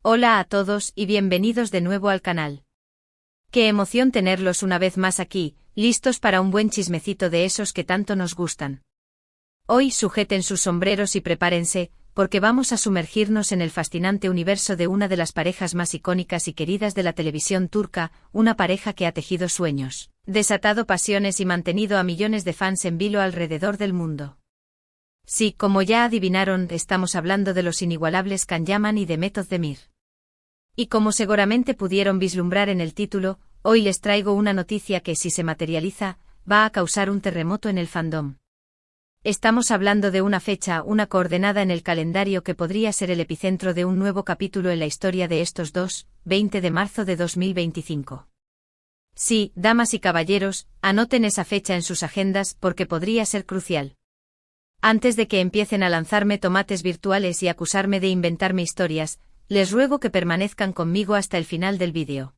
Hola a todos y bienvenidos de nuevo al canal. Qué emoción tenerlos una vez más aquí, listos para un buen chismecito de esos que tanto nos gustan. Hoy sujeten sus sombreros y prepárense, porque vamos a sumergirnos en el fascinante universo de una de las parejas más icónicas y queridas de la televisión turca, una pareja que ha tejido sueños, desatado pasiones y mantenido a millones de fans en vilo alrededor del mundo. Sí, como ya adivinaron, estamos hablando de los inigualables Can Yaman y Demet Özdemir. Y como seguramente pudieron vislumbrar en el título, hoy les traigo una noticia que, si se materializa, va a causar un terremoto en el fandom. Estamos hablando de una fecha, una coordenada en el calendario que podría ser el epicentro de un nuevo capítulo en la historia de estos dos, 20 de marzo de 2025. Sí, damas y caballeros, anoten esa fecha en sus agendas porque podría ser crucial. Antes de que empiecen a lanzarme tomates virtuales y acusarme de inventarme historias, les ruego que permanezcan conmigo hasta el final del vídeo.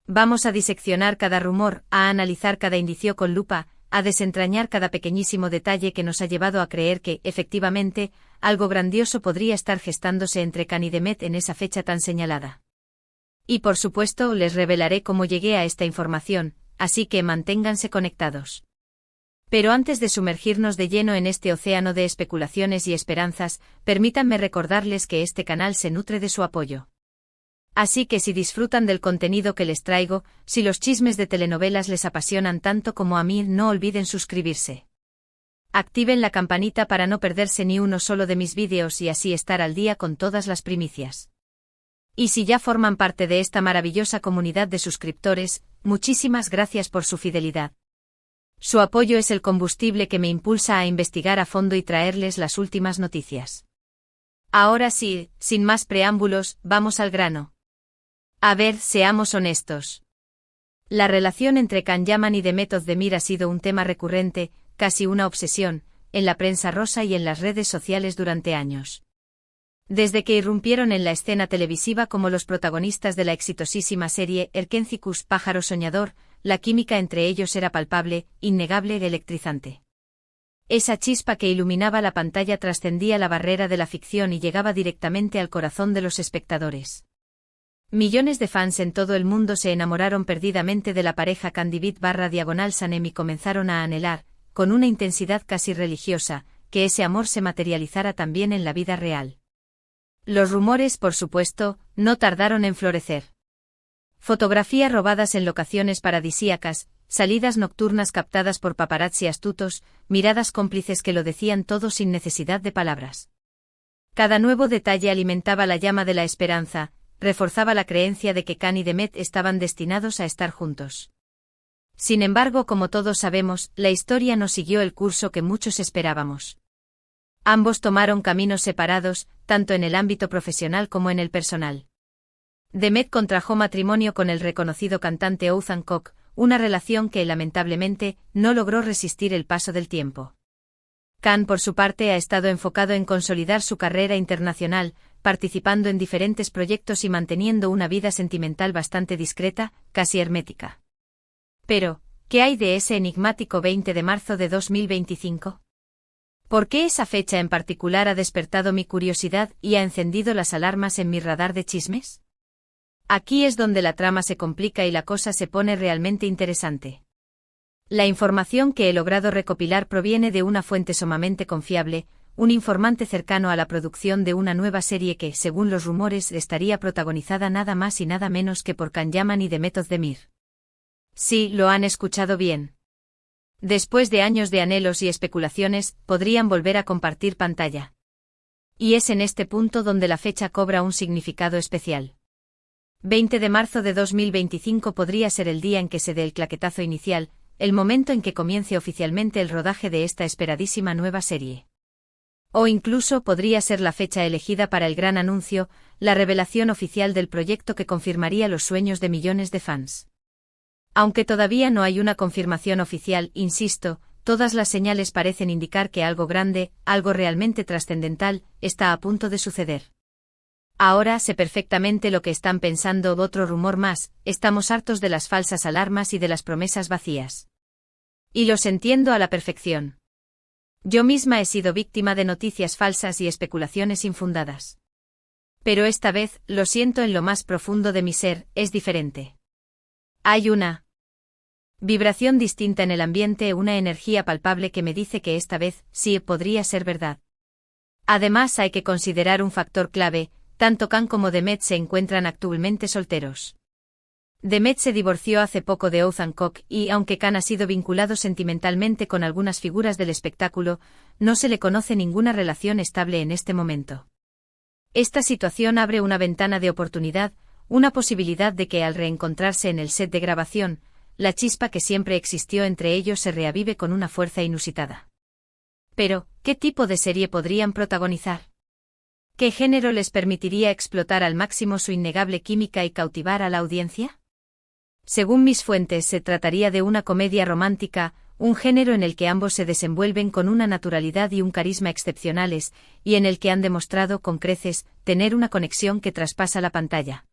Vamos a diseccionar cada rumor, a analizar cada indicio con lupa, a desentrañar cada pequeñísimo detalle que nos ha llevado a creer que, efectivamente, algo grandioso podría estar gestándose entre Can y Demet en esa fecha tan señalada. Y por supuesto les revelaré cómo llegué a esta información, así que manténganse conectados. Pero antes de sumergirnos de lleno en este océano de especulaciones y esperanzas, permítanme recordarles que este canal se nutre de su apoyo. Así que si disfrutan del contenido que les traigo, si los chismes de telenovelas les apasionan tanto como a mí, no olviden suscribirse. Activen la campanita para no perderse ni uno solo de mis vídeos y así estar al día con todas las primicias. Y si ya forman parte de esta maravillosa comunidad de suscriptores, muchísimas gracias por su fidelidad. Su apoyo es el combustible que me impulsa a investigar a fondo y traerles las últimas noticias. Ahora sí, sin más preámbulos, vamos al grano. A ver, seamos honestos. La relación entre Can Yaman y Demet Özdemir ha sido un tema recurrente, casi una obsesión, en la prensa rosa y en las redes sociales durante años. Desde que irrumpieron en la escena televisiva como los protagonistas de la exitosísima serie Erkencikus Pájaro Soñador, la química entre ellos era palpable, innegable y electrizante. Esa chispa que iluminaba la pantalla trascendía la barrera de la ficción y llegaba directamente al corazón de los espectadores. Millones de fans en todo el mundo se enamoraron perdidamente de la pareja Candivit/Sanem y comenzaron a anhelar, con una intensidad casi religiosa, que ese amor se materializara también en la vida real. Los rumores, por supuesto, no tardaron en florecer. Fotografías robadas en locaciones paradisíacas, salidas nocturnas captadas por paparazzi astutos, miradas cómplices que lo decían todo sin necesidad de palabras. Cada nuevo detalle alimentaba la llama de la esperanza, reforzaba la creencia de que Can y Demet estaban destinados a estar juntos. Sin embargo, como todos sabemos, la historia no siguió el curso que muchos esperábamos. Ambos tomaron caminos separados, tanto en el ámbito profesional como en el personal. Demet contrajo matrimonio con el reconocido cantante Oğuzhan Koç, una relación que, lamentablemente, no logró resistir el paso del tiempo. Can, por su parte, ha estado enfocado en consolidar su carrera internacional, participando en diferentes proyectos y manteniendo una vida sentimental bastante discreta, casi hermética. Pero, ¿qué hay de ese enigmático 20 de marzo de 2025? ¿Por qué esa fecha en particular ha despertado mi curiosidad y ha encendido las alarmas en mi radar de chismes? Aquí es donde la trama se complica y la cosa se pone realmente interesante. La información que he logrado recopilar proviene de una fuente sumamente confiable, un informante cercano a la producción de una nueva serie que, según los rumores, estaría protagonizada nada más y nada menos que por Can Yaman y Demet Özdemir. Sí, lo han escuchado bien. Después de años de anhelos y especulaciones, podrían volver a compartir pantalla. Y es en este punto donde la fecha cobra un significado especial. 20 de marzo de 2025 podría ser el día en que se dé el claquetazo inicial, el momento en que comience oficialmente el rodaje de esta esperadísima nueva serie. O incluso podría ser la fecha elegida para el gran anuncio, la revelación oficial del proyecto que confirmaría los sueños de millones de fans. Aunque todavía no hay una confirmación oficial, insisto, todas las señales parecen indicar que algo grande, algo realmente trascendental, está a punto de suceder. Ahora sé perfectamente lo que están pensando. Otro rumor más, estamos hartos de las falsas alarmas y de las promesas vacías. Y los entiendo a la perfección. Yo misma he sido víctima de noticias falsas y especulaciones infundadas. Pero esta vez, lo siento en lo más profundo de mi ser, es diferente. Hay una vibración distinta en el ambiente, una energía palpable que me dice que esta vez, sí, podría ser verdad. Además hay que considerar un factor clave, tanto Khan como Demet se encuentran actualmente solteros. Demet se divorció hace poco de Oz Hancock y, aunque Khan ha sido vinculado sentimentalmente con algunas figuras del espectáculo, no se le conoce ninguna relación estable en este momento. Esta situación abre una ventana de oportunidad, una posibilidad de que al reencontrarse en el set de grabación, la chispa que siempre existió entre ellos se reavive con una fuerza inusitada. Pero, ¿qué tipo de serie podrían protagonizar? ¿Qué género les permitiría explotar al máximo su innegable química y cautivar a la audiencia? Según mis fuentes, se trataría de una comedia romántica, un género en el que ambos se desenvuelven con una naturalidad y un carisma excepcionales, y en el que han demostrado con creces tener una conexión que traspasa la pantalla.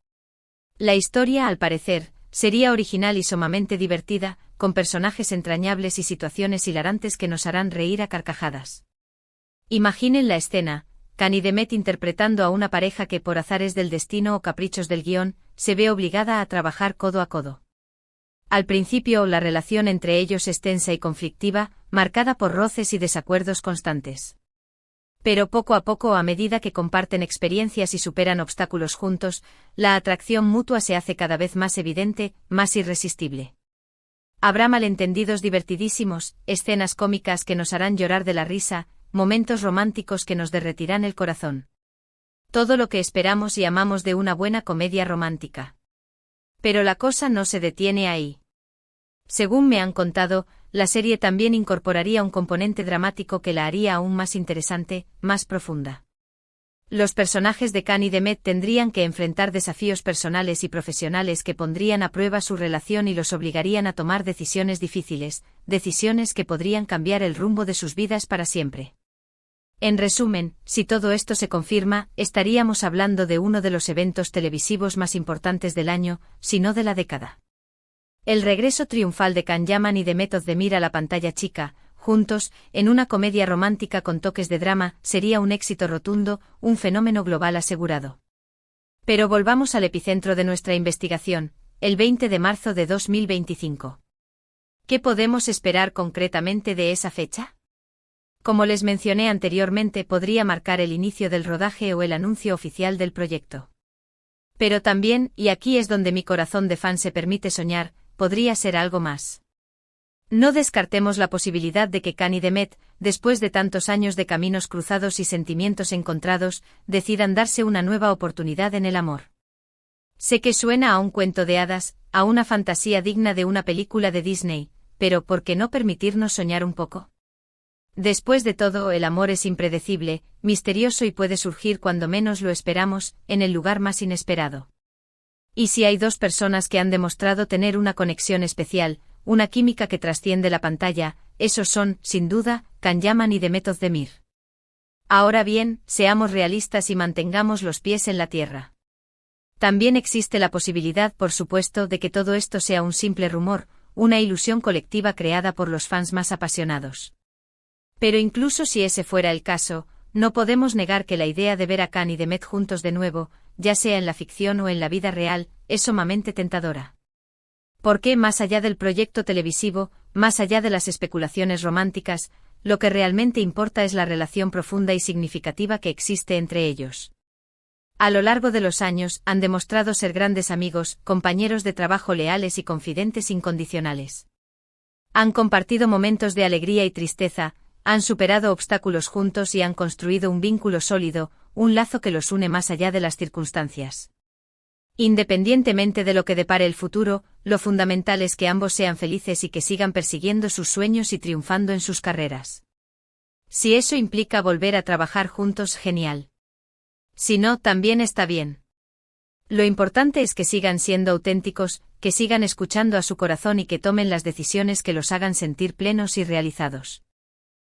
La historia, al parecer, sería original y sumamente divertida, con personajes entrañables y situaciones hilarantes que nos harán reír a carcajadas. Imaginen la escena: Khan y Demet interpretando a una pareja que, por azares del destino o caprichos del guión, se ve obligada a trabajar codo a codo. Al principio, la relación entre ellos es tensa y conflictiva, marcada por roces y desacuerdos constantes. Pero poco a poco, a medida que comparten experiencias y superan obstáculos juntos, la atracción mutua se hace cada vez más evidente, más irresistible. Habrá malentendidos divertidísimos, escenas cómicas que nos harán llorar de la risa, momentos románticos que nos derretirán el corazón. Todo lo que esperamos y amamos de una buena comedia romántica. Pero la cosa no se detiene ahí. Según me han contado, la serie también incorporaría un componente dramático que la haría aún más interesante, más profunda. Los personajes de Khan y Demet tendrían que enfrentar desafíos personales y profesionales que pondrían a prueba su relación y los obligarían a tomar decisiones difíciles, decisiones que podrían cambiar el rumbo de sus vidas para siempre. En resumen, si todo esto se confirma, estaríamos hablando de uno de los eventos televisivos más importantes del año, si no de la década. El regreso triunfal de Khan Yaman y Demet Özdemir a la pantalla chica, juntos, en una comedia romántica con toques de drama, sería un éxito rotundo, un fenómeno global asegurado. Pero volvamos al epicentro de nuestra investigación, el 20 de marzo de 2025. ¿Qué podemos esperar concretamente de esa fecha? Como les mencioné anteriormente, podría marcar el inicio del rodaje o el anuncio oficial del proyecto. Pero también, y aquí es donde mi corazón de fan se permite soñar, podría ser algo más. No descartemos la posibilidad de que Khan y Demet, después de tantos años de caminos cruzados y sentimientos encontrados, decidan darse una nueva oportunidad en el amor. Sé que suena a un cuento de hadas, a una fantasía digna de una película de Disney, pero ¿por qué no permitirnos soñar un poco? Después de todo, el amor es impredecible, misterioso y puede surgir cuando menos lo esperamos, en el lugar más inesperado. Y si hay dos personas que han demostrado tener una conexión especial, una química que trasciende la pantalla, esos son, sin duda, Khan Yaman y Demet Özdemir. Ahora bien, seamos realistas y mantengamos los pies en la tierra. También existe la posibilidad, por supuesto, de que todo esto sea un simple rumor, una ilusión colectiva creada por los fans más apasionados. Pero incluso si ese fuera el caso, no podemos negar que la idea de ver a Khan y Demet juntos de nuevo, ya sea en la ficción o en la vida real, es sumamente tentadora. Porque más allá del proyecto televisivo, más allá de las especulaciones románticas, lo que realmente importa es la relación profunda y significativa que existe entre ellos. A lo largo de los años, han demostrado ser grandes amigos, compañeros de trabajo leales y confidentes incondicionales. Han compartido momentos de alegría y tristeza, han superado obstáculos juntos y han construido un vínculo sólido, un lazo que los une más allá de las circunstancias. Independientemente de lo que depare el futuro, lo fundamental es que ambos sean felices y que sigan persiguiendo sus sueños y triunfando en sus carreras. Si eso implica volver a trabajar juntos, genial. Si no, también está bien. Lo importante es que sigan siendo auténticos, que sigan escuchando a su corazón y que tomen las decisiones que los hagan sentir plenos y realizados.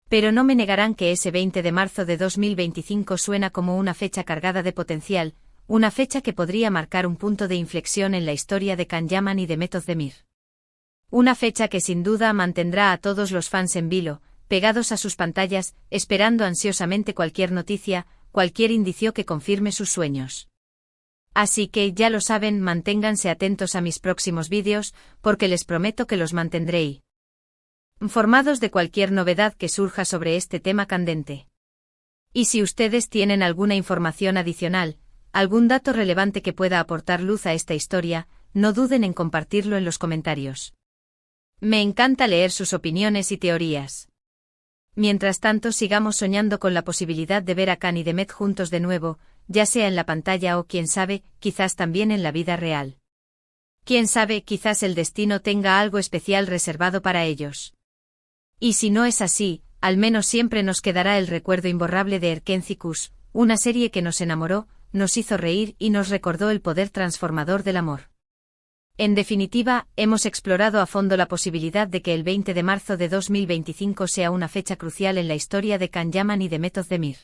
Pero no me negarán que ese 20 de marzo de 2025 suena como una fecha cargada de potencial, una fecha que podría marcar un punto de inflexión en la historia de Khan Yaman y Demet Özdemir. Una fecha que sin duda mantendrá a todos los fans en vilo, pegados a sus pantallas, esperando ansiosamente cualquier noticia, cualquier indicio que confirme sus sueños. Así que ya lo saben, manténganse atentos a mis próximos vídeos, porque les prometo que los mantendré informados de cualquier novedad que surja sobre este tema candente. Y si ustedes tienen alguna información adicional, algún dato relevante que pueda aportar luz a esta historia, no duden en compartirlo en los comentarios. Me encanta leer sus opiniones y teorías. Mientras tanto, sigamos soñando con la posibilidad de ver a Khan y Demet juntos de nuevo, ya sea en la pantalla o, quién sabe, quizás también en la vida real. Quién sabe, quizás el destino tenga algo especial reservado para ellos. Y si no es así, al menos siempre nos quedará el recuerdo imborrable de Erkencicus, una serie que nos enamoró, nos hizo reír y nos recordó el poder transformador del amor. En definitiva, hemos explorado a fondo la posibilidad de que el 20 de marzo de 2025 sea una fecha crucial en la historia de Can Yaman y Demet Özdemir.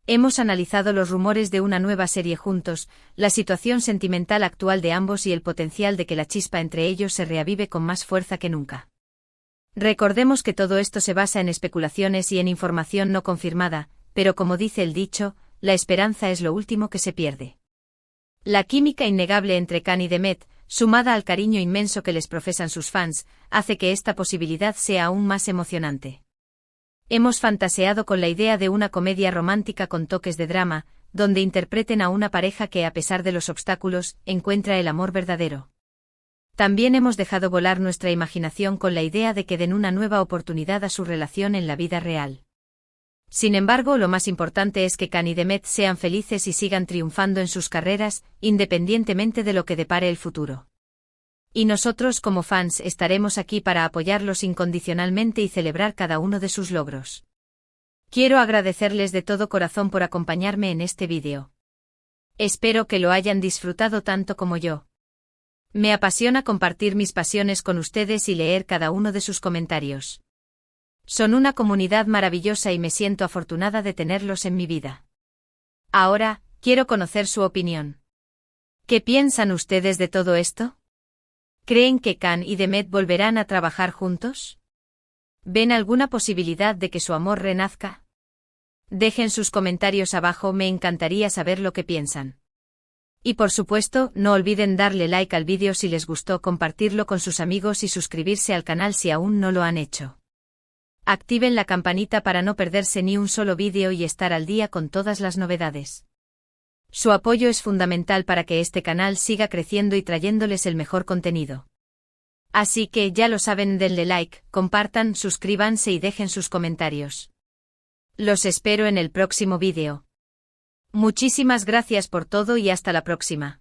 Hemos analizado los rumores de una nueva serie juntos, la situación sentimental actual de ambos y el potencial de que la chispa entre ellos se reavive con más fuerza que nunca. Recordemos que todo esto se basa en especulaciones y en información no confirmada, pero como dice el dicho, la esperanza es lo último que se pierde. La química innegable entre Khan y Demet, sumada al cariño inmenso que les profesan sus fans, hace que esta posibilidad sea aún más emocionante. Hemos fantaseado con la idea de una comedia romántica con toques de drama, donde interpreten a una pareja que, a pesar de los obstáculos, encuentra el amor verdadero. También hemos dejado volar nuestra imaginación con la idea de que den una nueva oportunidad a su relación en la vida real. Sin embargo, lo más importante es que Khan y Demet sean felices y sigan triunfando en sus carreras, independientemente de lo que depare el futuro. Y nosotros como fans estaremos aquí para apoyarlos incondicionalmente y celebrar cada uno de sus logros. Quiero agradecerles de todo corazón por acompañarme en este vídeo. Espero que lo hayan disfrutado tanto como yo. Me apasiona compartir mis pasiones con ustedes y leer cada uno de sus comentarios. Son una comunidad maravillosa y me siento afortunada de tenerlos en mi vida. Ahora, quiero conocer su opinión. ¿Qué piensan ustedes de todo esto? ¿Creen que Khan y Demet volverán a trabajar juntos? ¿Ven alguna posibilidad de que su amor renazca? Dejen sus comentarios abajo, me encantaría saber lo que piensan. Y por supuesto, no olviden darle like al vídeo si les gustó, compartirlo con sus amigos y suscribirse al canal si aún no lo han hecho. Activen la campanita para no perderse ni un solo vídeo y estar al día con todas las novedades. Su apoyo es fundamental para que este canal siga creciendo y trayéndoles el mejor contenido. Así que ya lo saben, denle like, compartan, suscríbanse y dejen sus comentarios. Los espero en el próximo vídeo. Muchísimas gracias por todo y hasta la próxima.